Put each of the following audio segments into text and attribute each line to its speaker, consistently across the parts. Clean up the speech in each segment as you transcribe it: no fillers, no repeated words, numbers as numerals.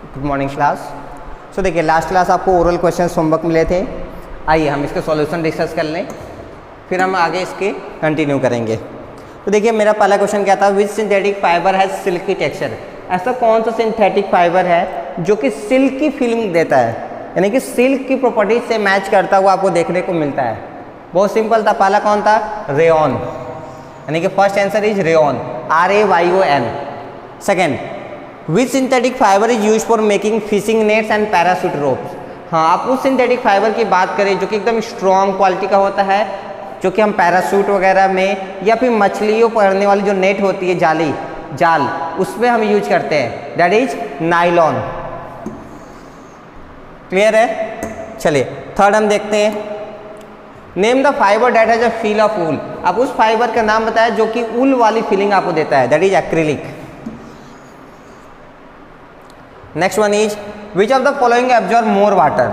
Speaker 1: Good morning class. So देखिए last class आपको oral question homework मिले थे। आइए हम इसके सॉल्यूशन डिस्कस कर लें, फिर हम आगे इसके कंटिन्यू करेंगे। तो देखिए मेरा पहला क्वेश्चन क्या था, which synthetic fibre has silky texture. ऐसा कौन सा सिंथेटिक फाइबर है जो कि सिल्क की फीलिंग देता है, यानी कि सिल्क की प्रॉपर्टीज से मैच करता हुआ आपको देखने को मिलता है। बहुत सिंपल था, पहला कौन था, रेयॉन, यानी कि first answer is rayon, RAYON। Second, which synthetic fibre is use for making fishing nets and parachute ropes. हाँ, आप उस सिंथेटिक फाइबर की बात करें जो कि एकदम स्ट्रॉन्ग क्वालिटी का होता है, जो कि हम पैराशूट वगैरह में या फिर मछलियों पकड़ने वाली जो नेट होती है, जाल, उसमें हम यूज करते हैं, दैट इज नाइलॉन। क्लियर है। चलिए थर्ड हम देखते हैं, name the fibre that has a feel of wool. आप उस फाइबर का नाम बताया जो कि ऊल वाली फीलिंग आपको देता है, that is acrylic. Next one is which of the following absorb more water.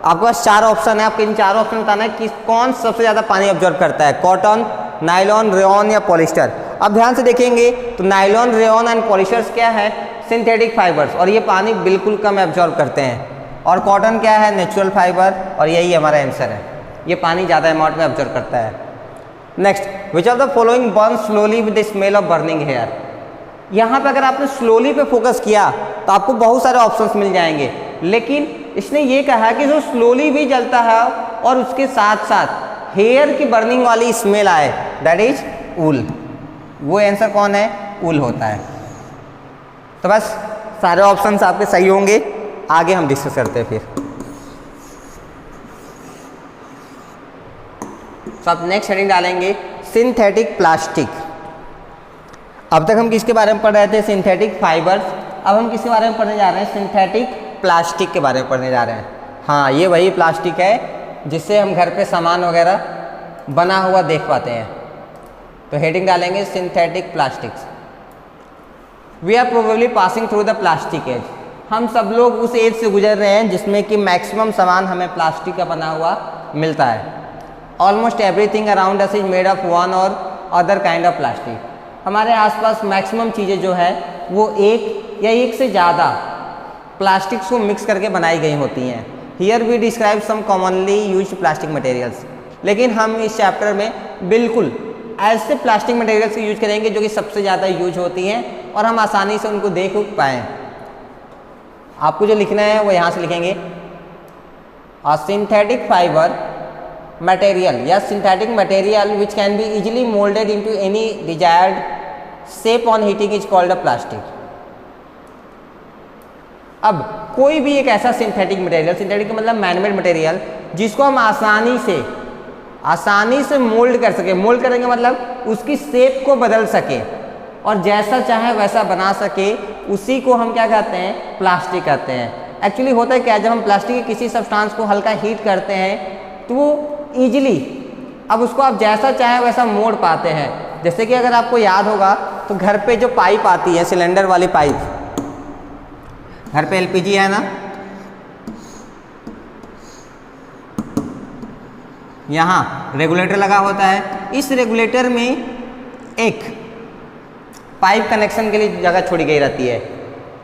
Speaker 1: आपके पास चार ऑप्शन है, आपको इन चारों ऑप्शन बताना है कि कौन सबसे ज़्यादा पानी एब्जॉर्ब करता है, कॉटन, नाइलॉन, रेयॉन या पॉलिस्टर। अब ध्यान से देखेंगे तो नाइलॉन, रेयॉन एंड पॉलिस्टर्स क्या है, सिंथेटिक फाइबर्स, और ये पानी बिल्कुल कम एब्जॉर्ब करते हैं। और कॉटन क्या है, नेचुरल फाइबर, और यही हमारा आंसर है, ये पानी ज़्यादा अमाउंट में एब्जॉर्ब करता है। Next, which of the following burn slowly with the smell of burning hair. यहाँ पे अगर आपने स्लोली पे फोकस किया तो आपको बहुत सारे ऑप्शंस मिल जाएंगे, लेकिन इसने ये कहा कि जो स्लोली भी जलता है और उसके साथ साथ हेयर की बर्निंग वाली स्मेल आए, दैट इज ऊल। वो आंसर कौन है, ऊल होता है। तो बस सारे ऑप्शंस आपके सही होंगे, आगे हम डिस्कस करते हैं फिर। तो आप नेक्स्ट हेडिंग डालेंगे सिंथेटिक प्लास्टिक। अब तक हम किसके बारे में पढ़ रहे थे, सिंथेटिक फाइबर्स। अब हम किसके बारे में पढ़ने जा रहे हैं, सिंथेटिक प्लास्टिक के बारे में पढ़ने जा रहे हैं। हाँ, ये वही प्लास्टिक है जिससे हम घर पे सामान वगैरह बना हुआ देख पाते हैं। तो हेडिंग डालेंगे synthetic plastics. We are probably passing through the plastic age. हम सब लोग उस एज से गुजर रहे हैं जिसमें कि मैक्सिमम सामान हमें प्लास्टिक का बना हुआ मिलता है। Almost everything around us is made of one और अदर काइंड ऑफ प्लास्टिक। हमारे आसपास मैक्सिमम चीज़ें जो है वो एक या एक से ज़्यादा प्लास्टिक्स को मिक्स करके बनाई गई होती हैं। Here we describe some commonly used plastic materials. लेकिन हम इस चैप्टर में बिल्कुल ऐसे प्लास्टिक मटेरियल्स की यूज करेंगे जो कि सबसे ज़्यादा यूज होती हैं और हम आसानी से उनको देख पाएँ। आपको जो लिखना है वो यहाँ से लिखेंगे, अ सिंथेटिक फाइबर material या synthetic material which can be easily molded into any desired shape on heating is called a plastic। अब कोई भी एक ऐसा सिंथेटिक मटेरियल, सिंथेटिक का मतलब मैनमेड मटेरियल, जिसको हम आसानी से मोल्ड कर सके। मोल्ड करेंगे मतलब उसकी शेप को बदल सके और जैसा चाहे वैसा बना सके, उसी को हम क्या कहते हैं, प्लास्टिक कहते हैं। एक्चुअली होता है क्या, जब हम प्लास्टिक के किसी सब्सटेंस को हल्का हीट करते हैं तो वो ईजिली अब उसको आप जैसा चाहे वैसा मोड़ पाते हैं। जैसे कि अगर आपको याद होगा तो घर पे जो पाइप आती है, सिलेंडर वाली पाइप, घर पे LPG है ना, यहाँ रेगुलेटर लगा होता है। इस रेगुलेटर में एक पाइप कनेक्शन के लिए जगह छोड़ी गई रहती है।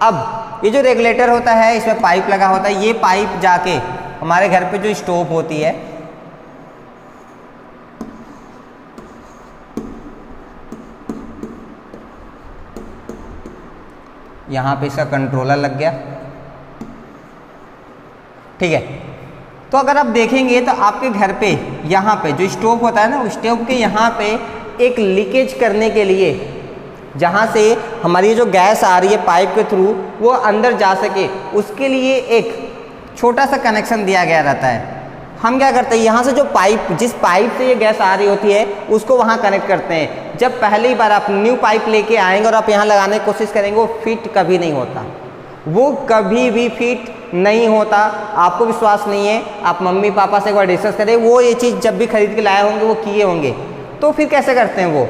Speaker 1: अब ये जो रेगुलेटर होता है, इसमें पाइप लगा होता है। ये पाइप जाके हमारे घर पे जो स्टोव होती है, यहाँ पे इसका कंट्रोलर लग गया, ठीक है। तो अगर आप देखेंगे तो आपके घर पे यहाँ पे जो स्टोव होता है ना, उस स्टोव के यहाँ पे एक लीकेज करने के लिए, जहाँ से हमारी जो गैस आ रही है पाइप के थ्रू वो अंदर जा सके, उसके लिए एक छोटा सा कनेक्शन दिया गया रहता है। हम क्या करते हैं, यहाँ से जो पाइप, जिस पाइप से ये गैस आ रही होती है, उसको वहाँ कनेक्ट करते हैं। जब पहली बार आप न्यू पाइप लेके आएंगे और आप यहाँ लगाने की कोशिश करेंगे, वो फिट कभी नहीं होता, वो कभी भी फिट नहीं होता। आपको विश्वास नहीं है, आप मम्मी पापा से एक बार डिस्कस करें, वो ये चीज़ जब भी खरीद के लाए होंगे वो किए होंगे। तो फिर कैसे करते हैं वो,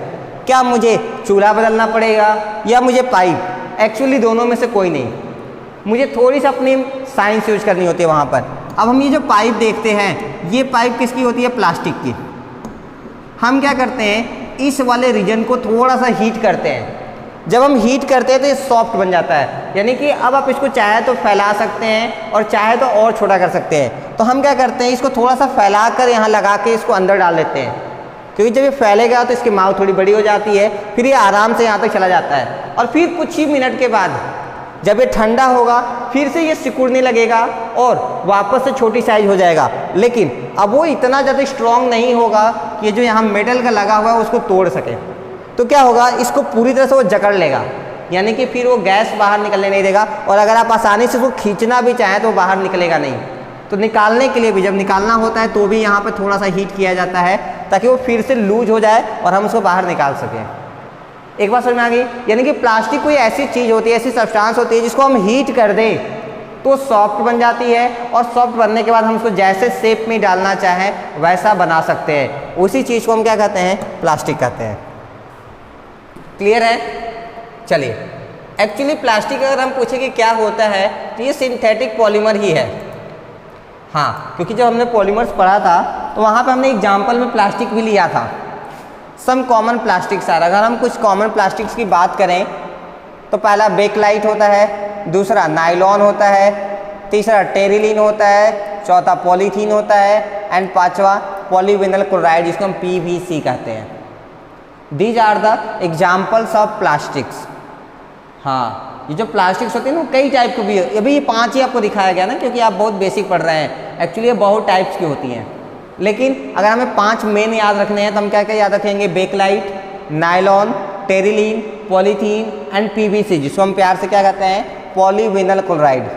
Speaker 1: क्या मुझे चूल्हा बदलना पड़ेगा या मुझे पाइप? एक्चुअली दोनों में से कोई नहीं, मुझे थोड़ी सी अपनी साइंस यूज करनी होती है वहाँ पर। अब हम ये जो पाइप देखते हैं, ये पाइप किसकी होती है, प्लास्टिक की। हम क्या करते हैं, इस वाले रीजन को थोड़ा सा हीट करते हैं। जब हम हीट करते हैं तो ये सॉफ्ट बन जाता है, यानी कि अब आप इसको चाहे तो फैला सकते हैं और चाहे तो और छोटा कर सकते हैं। तो हम क्या करते हैं, इसको थोड़ा सा फैला कर यहाँ लगा के इसको अंदर डाल लेते हैं, क्योंकि जब ये फैलेगा तो इसकी माउथ थोड़ी बड़ी हो जाती है, फिर ये आराम से यहाँ तक चला जाता है। और फिर कुछ ही मिनट के बाद जब ये ठंडा होगा फिर से ये सिकुड़ने लगेगा और वापस से छोटी साइज हो जाएगा, लेकिन अब वो इतना ज़्यादा स्ट्रॉन्ग नहीं होगा कि ये जो यहाँ मेटल का लगा हुआ है उसको तोड़ सके। तो क्या होगा, इसको पूरी तरह से वो जकड़ लेगा, यानी कि फिर वो गैस बाहर निकलने नहीं देगा, और अगर आप आसानी से उसको खींचना भी चाहें तो बाहर निकलेगा नहीं। तो निकालने के लिए भी, जब निकालना होता है तो भी यहाँ पर थोड़ा सा हीट किया जाता है ताकि वो फिर से लूज हो जाए और हम उसको बाहर निकाल सकें। एक बात समझ में आ गई, यानी कि प्लास्टिक कोई ऐसी चीज़ होती है, ऐसी सब्सटेंस होती है जिसको हम हीट कर दें तो सॉफ्ट बन जाती है, और सॉफ्ट बनने के बाद हम उसको जैसे शेप में डालना चाहें वैसा बना सकते हैं। उसी चीज़ को हम क्या कहते हैं, प्लास्टिक कहते हैं। क्लियर है? चलिए, एक्चुअली प्लास्टिक अगर हम पूछें कि क्या होता है तो ये सिंथेटिक पॉलीमर ही है। हाँ, क्योंकि जब हमने पॉलीमर्स पढ़ा था तो वहाँ पे हमने एग्जाम्पल में प्लास्टिक भी लिया था। सम कॉमन प्लास्टिक्स आर, अगर हम कुछ कॉमन प्लास्टिक्स की बात करें तो पहला बेकलाइट होता है, दूसरा नायलॉन होता है, तीसरा टेरिलीन होता है, चौथा पॉलीथीन होता है, एंड पांचवा पॉलीविनाइल क्लोराइड जिसको हम PVC कहते हैं। These are the examples of plastics. हाँ, ये जो प्लास्टिक्स होते हैं ना कई टाइप के भी है, अभी ये 5 ही आपको दिखाया गया ना क्योंकि आप बहुत बेसिक पढ़ रहे हैं। एक्चुअली ये बहुत टाइप्स की होती हैं, लेकिन अगर हमें 5 मेन याद रखने हैं तो हम क्या क्या याद रखेंगे, Bakelite, nylon, terylene, polythene and PVC जिसको हम प्यार से क्या कहते हैं, पॉलीविनाइल क्लोराइड।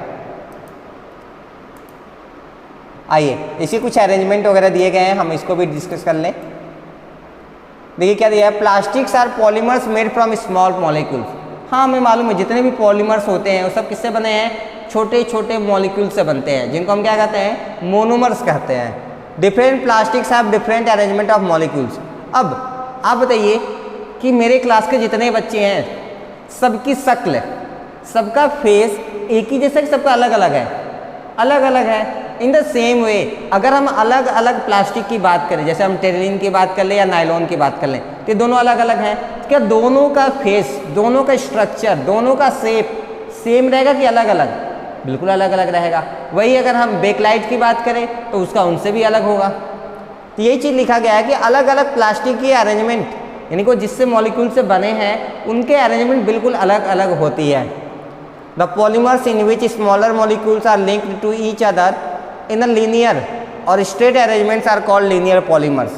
Speaker 1: आइए, इसके कुछ अरेंजमेंट वगैरह दिए गए हैं, हम इसको भी डिस्कस कर लें। देखिए क्या दिया है, plastics are polymers made from small molecules. हाँ, हमें मालूम है जितने भी पॉलीमर्स होते हैं वो सब किससे बने हैं, छोटे छोटे मॉलिक्यूल से बनते हैं, जिनको हम क्या कहते हैं, मोनोमर्स कहते हैं। Different plastics have different arrangement of molecules. अब आप बताइए कि मेरे क्लास के जितने बच्चे हैं सबकी शक्ल, सबका फेस एक ही जैसा कि सबका अलग अलग है, अलग अलग है। इन द सेम वे अगर हम अलग अलग प्लास्टिक की बात करें, जैसे हम टेरिलीन की बात कर लें या नायलॉन की बात कर लें, तो दोनों अलग अलग हैं, क्या दोनों का फेस, दोनों का स्ट्रक्चर, दोनों का शेप सेम रहेगा कि अलग अलग? बिल्कुल अलग अलग रहेगा। वही अगर हम बेकलाइट की बात करें तो उसका उनसे भी अलग होगा। तो यही चीज़ लिखा गया है कि अलग अलग प्लास्टिक की अरेंजमेंट, यानी कि जिससे मॉलिक्यूल से बने हैं उनके अरेंजमेंट बिल्कुल अलग अलग होती है। The polymers in which smaller molecules are linked to each other in a linear or straight arrangements are called linear polymers.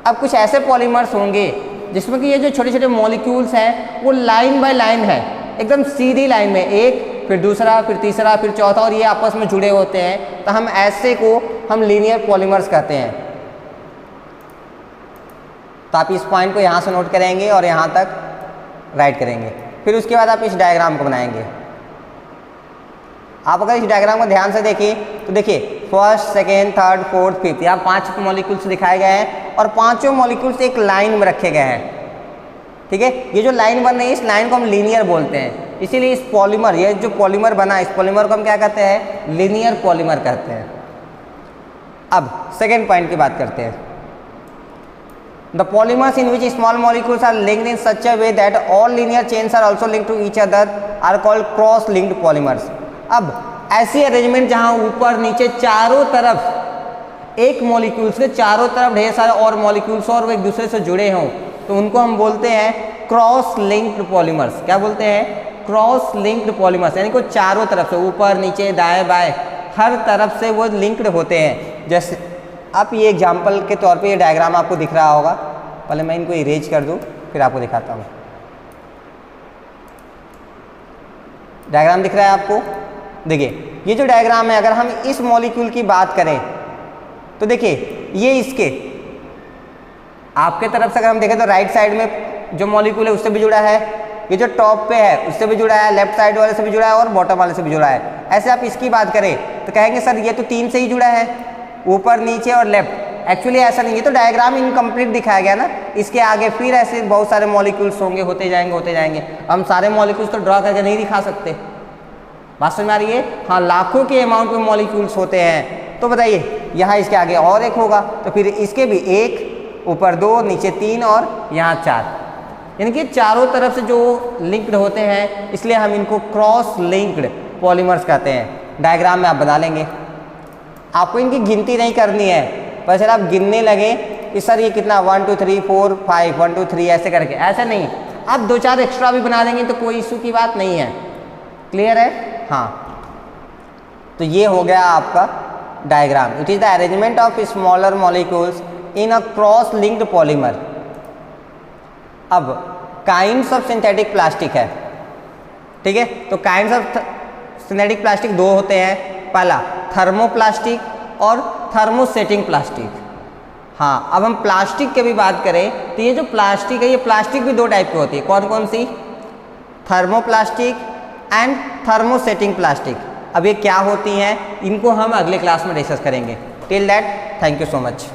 Speaker 1: अब कुछ ऐसे पॉलीमर्स होंगे जिसमें कि ये जो छोटे छोटे मॉलिक्यूल्स हैं वो लाइन बाय लाइन है, एकदम सीधी लाइन में, एक फिर दूसरा फिर तीसरा फिर चौथा, और ये आपस में जुड़े होते हैं, तो हम ऐसे को हम लीनियर पॉलीमर्स कहते हैं। तो आप इस पॉइंट को यहाँ से नोट करेंगे और यहाँ तक राइट करेंगे, फिर उसके बाद आप इस डायग्राम को बनाएंगे। आप अगर इस डायग्राम को ध्यान से देखिए तो देखिए first, second, third, fourth, fifth, यहाँ 5 मॉलिक्यूल्स दिखाए गए हैं और पांचों मॉलिक्यूल्स एक लाइन में रखे गए हैं। ठीक है, ये जो लाइन बन रही है इस लाइन को हम लीनियर बोलते हैं, इसीलिए इस पॉलीमर, ये जो पॉलीमर बना इस पॉलीमर को हम क्या कहते हैं, लीनियर पॉलीमर कहते हैं। अब सेकेंड पॉइंट की बात करते हैं। The polymers in which small molecules are linked in such a way that all linear chains are also linked to each other are called cross-linked polymers। अब ऐसी अरेंजमेंट जहां ऊपर नीचे चारों तरफ एक मॉलिक्यूल्स के चारों तरफ ढेर सारे और मॉलिक्यूल्स और वो एक दूसरे से जुड़े हों तो उनको हम बोलते हैं क्रॉस लिंक्ड पॉलीमर्स। क्या बोलते हैं, क्रॉस लिंक्ड पॉलीमर्स, यानी कि चारों तरफ से ऊपर नीचे दाएं बाएं हर तरफ से वो लिंक्ड होते हैं। जैसे आप ये एग्जाम्पल के तौर पे ये डायग्राम आपको दिख रहा होगा, पहले मैं इनको इरेज कर दूं फिर आपको दिखाता हूँ। डायग्राम दिख रहा है आपको, देखिए ये जो डायग्राम है, अगर हम इस मॉलिक्यूल की बात करें तो देखिए ये इसके आपके तरफ से अगर हम देखें तो राइट साइड में जो मॉलिक्यूल है उससे भी जुड़ा है, ये जो टॉप पे है उससे भी जुड़ा है, लेफ्ट साइड वाले से भी जुड़ा है और बॉटम वाले से भी जुड़ा है। ऐसे आप इसकी बात करें तो कहेंगे सर ये तो 3 से ही जुड़ा है, ऊपर नीचे और लेफ्ट। एक्चुअली ऐसा नहीं है, तो डायग्राम इनकम्प्लीट दिखाया गया ना, इसके आगे फिर ऐसे बहुत सारे मॉलिक्यूल्स होंगे, होते जाएंगे। हम सारे मॉलिक्यूल्स तो ड्रॉ करके नहीं दिखा सकते। बात समझ में आ रही है? हाँ, लाखों के अमाउंट में मॉलिक्यूल्स होते हैं। तो बताइए यहाँ इसके आगे और एक होगा तो फिर इसके भी 1, ऊपर 2, नीचे 3 और यहाँ 4। यानी कि चारों तरफ से जो लिंक्ड होते हैं, इसलिए हम इनको क्रॉस लिंक्ड पॉलीमर्स कहते हैं। डायग्राम में आप बना लेंगे। आपको इनकी गिनती नहीं करनी है, पर चल आप गिनने लगे कि सर ये कितना 1 2 3 4 5 1 2 3 ऐसे करके, ऐसा नहीं, आप 2-4 एक्स्ट्रा भी बना देंगे तो कोई इशू की बात नहीं है। क्लियर है? हाँ, तो ये हो गया आपका diagram. It is the arrangement of smaller molecules in a cross linked polymer. अब काइंड्स ऑफ सिंथेटिक प्लास्टिक है, ठीक है। तो काइंड्स ऑफ सिंथेटिक प्लास्टिक दो होते हैं, पहला थर्मोप्लास्टिक और थर्मोसेटिंग प्लास्टिक। हाँ, अब हम प्लास्टिक की भी बात करें तो ये जो प्लास्टिक है, ये प्लास्टिक भी दो टाइप की होती है। कौन कौन सी? Thermoplastic and thermosetting plastic. अब ये क्या होती हैं, इनको हम अगले क्लास में डिस्कस करेंगे। Till that, thank you so much.